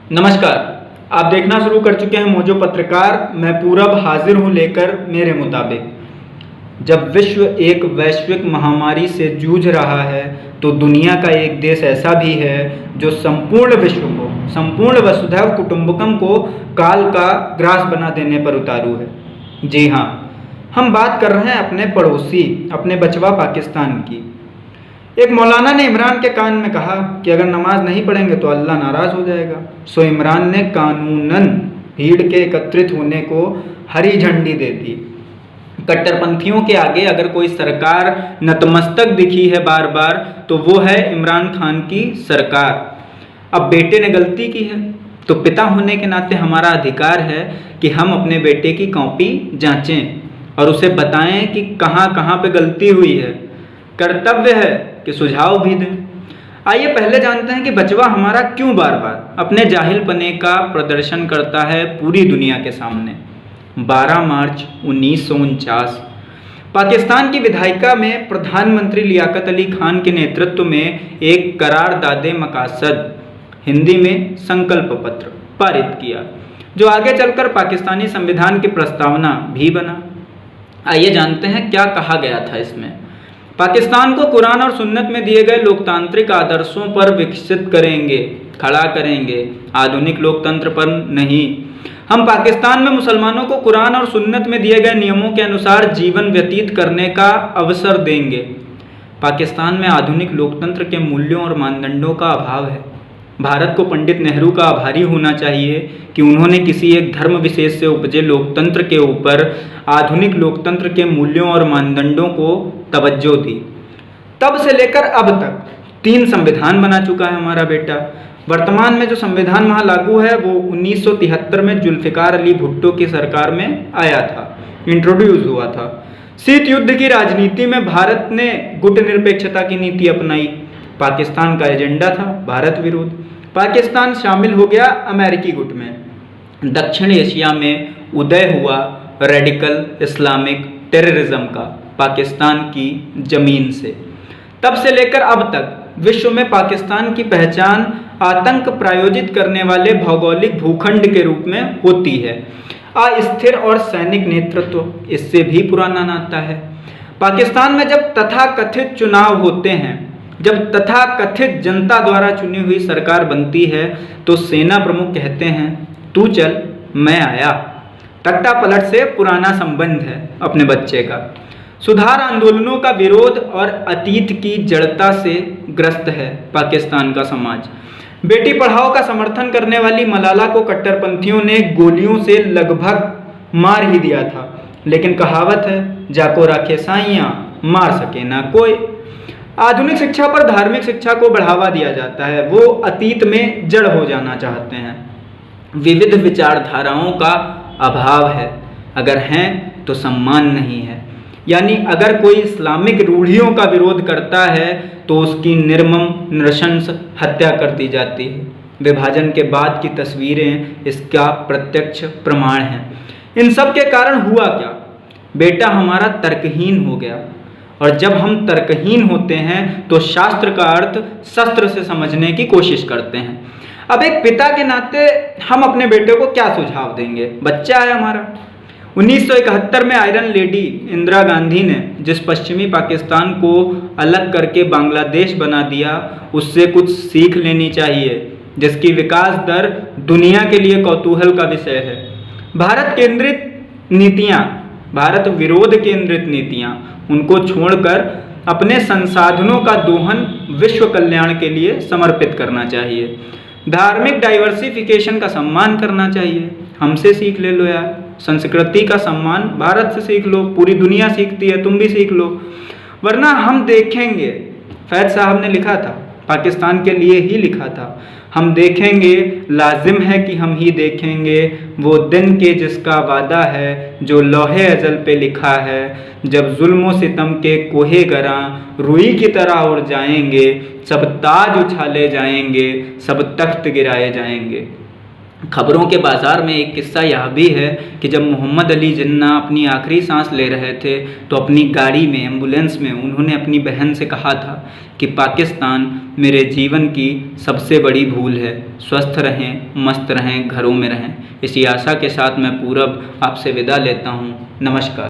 नमस्कार। आप देखना शुरू कर चुके हैं मोजो पत्रकार। मैं पूरब हाजिर हूं लेकर मेरे मुताबिक। जब विश्व एक वैश्विक महामारी से जूझ रहा है तो दुनिया का एक देश ऐसा भी है जो संपूर्ण विश्व को, संपूर्ण वसुधैव कुटुंबकम को काल का ग्रास बना देने पर उतारू है। जी हाँ, हम बात कर रहे हैं अपने पड़ोसी, अपने बचवा पाकिस्तान की। एक मौलाना ने इमरान के कान में कहा कि अगर नमाज नहीं पढ़ेंगे तो अल्लाह नाराज़ हो जाएगा। सो इमरान ने कानूनन भीड़ के एकत्रित होने को हरी झंडी दे दी। कट्टरपंथियों के आगे अगर कोई सरकार नतमस्तक दिखी है बार बार तो वो है इमरान खान की सरकार। अब बेटे ने गलती की है तो पिता होने के नाते हमारा अधिकार है कि हम अपने बेटे की कॉपी जांचें और उसे बताएं कि कहाँ कहाँ पे गलती हुई है। कर्तव्य है कि सुझाव भी दें। आइए पहले जानते हैं कि बचवा हमारा क्यों बार बार अपने जाहिलपने का प्रदर्शन करता है पूरी दुनिया के सामने। 12 मार्च 1949 पाकिस्तान की विधायिका में प्रधानमंत्री लियाकत अली खान के नेतृत्व में एक करारदादे मकासद, हिंदी में संकल्प पत्र पारित किया, जो आगे चलकर पाकिस्तानी संविधान की प्रस्तावना भी बना। आइए जानते हैं क्या कहा गया था इसमें। पाकिस्तान को कुरान और सुन्नत में दिए गए लोकतांत्रिक आदर्शों पर विकसित करेंगे, खड़ा करेंगे, आधुनिक लोकतंत्र पर नहीं। हम पाकिस्तान में मुसलमानों को कुरान और सुन्नत में दिए गए नियमों के अनुसार जीवन व्यतीत करने का अवसर देंगे। पाकिस्तान में आधुनिक लोकतंत्र के मूल्यों और मानदंडों का अभाव है। भारत को पंडित नेहरू का आभारी होना चाहिए कि उन्होंने किसी एक धर्म विशेष से उपजे लोकतंत्र के ऊपर आधुनिक लोकतंत्र के मूल्यों और मानदंडों को तवज्जो दी। तब से लेकर अब तक 3 संविधान बना चुका है हमारा बेटा। वर्तमान में जो संविधान वहाँ लागू है वो 1973 में जुल्फ़िकार अली भुट्टो की सरकार में आया था, इंट्रोड्यूस हुआ था। शीत युद्ध की राजनीति में भारत ने गुट निरपेक्षता की नीति अपनाई। पाकिस्तान का एजेंडा था भारत विरोध। पाकिस्तान शामिल हो गया अमेरिकी गुट में। दक्षिण एशिया में उदय हुआ रेडिकल इस्लामिक टेररिज्म का पाकिस्तान की जमीन से। तब से लेकर अब तक विश्व में पाकिस्तान की पहचान आतंक प्रायोजित करने वाले भौगोलिक भूखंड के रूप में होती है। अस्थिर और सैनिक नेतृत्व इससे भी पुराना नाता है। पाकिस्तान में जब तथाकथित चुनाव होते हैं, जब तथाकथित जनता द्वारा चुनी हुई सरकार बनती है तो सेना प्रमुख कहते हैं तू चल मैं आया। तख्ता पलट से पुराना संबंध है अपने बच्चे का। सुधार आंदोलनों का विरोध और अतीत की जड़ता से ग्रस्त है पाकिस्तान का समाज। बेटी पढ़ाओ का समर्थन करने वाली मलाला को कट्टरपंथियों ने गोलियों से लगभग मार ही दिया था, लेकिन कहावत है जाको राखे साइयां मार सके ना कोई। आधुनिक शिक्षा पर धार्मिक शिक्षा को बढ़ावा दिया जाता है। वो अतीत में जड़ हो जाना चाहते हैं। विविध विचारधाराओं का अभाव है, अगर हैं तो सम्मान नहीं है। यानी अगर कोई इस्लामिक रूढ़ियों का विरोध करता है तो उसकी निर्मम नृशंस हत्या कर दी जाती है। विभाजन के बाद की तस्वीरें इसका प्रत्यक्ष प्रमाण हैं। इन सब के कारण हुआ क्या? बेटा हमारा तर्कहीन हो गया, और जब हम तर्कहीन होते हैं तो शास्त्र का अर्थ शस्त्र से समझने की कोशिश करते हैं। अब एक पिता के नाते हम अपने बेटे को क्या सुझाव देंगे? बच्चा है हमारा। 1971 में आयरन लेडी इंदिरा गांधी ने जिस पश्चिमी पाकिस्तान को अलग करके बांग्लादेश बना दिया, उससे कुछ सीख लेनी चाहिए, जिसकी विकास दर दुनिया के लिए कौतूहल का विषय है। भारत केंद्रित नीतियाँ, भारत विरोध केंद्रित नीतियाँ, उनको छोड़कर अपने संसाधनों का दोहन विश्व कल्याण के लिए समर्पित करना चाहिए। धार्मिक डाइवर्सिफिकेशन का सम्मान करना चाहिए। हमसे सीख ले लो यार, संस्कृति का सम्मान भारत से सीख लो, पूरी दुनिया सीखती है, तुम भी सीख लो। वरना हम देखेंगे, फैज साहब ने लिखा था, पाकिस्तान के लिए ही लिखा था, हम देखेंगे, लाजिम है कि हम ही देखेंगे वो दिन के जिसका वादा है जो लौहे अजल पे लिखा है, जब जुल्म सितम के कोहे गरां रुई की तरह उड़ जाएंगे, सब ताज उछाले जाएंगे, सब तख्त गिराए जाएंगे। खबरों के बाज़ार में एक किस्सा यह भी है कि जब मोहम्मद अली जिन्ना अपनी आखिरी सांस ले रहे थे तो अपनी गाड़ी में, एम्बुलेंस में, उन्होंने अपनी बहन से कहा था कि पाकिस्तान मेरे जीवन की सबसे बड़ी भूल है। स्वस्थ रहें, मस्त रहें, घरों में रहें। इसी आशा के साथ मैं पूरब आपसे विदा लेता हूँ। नमस्कार।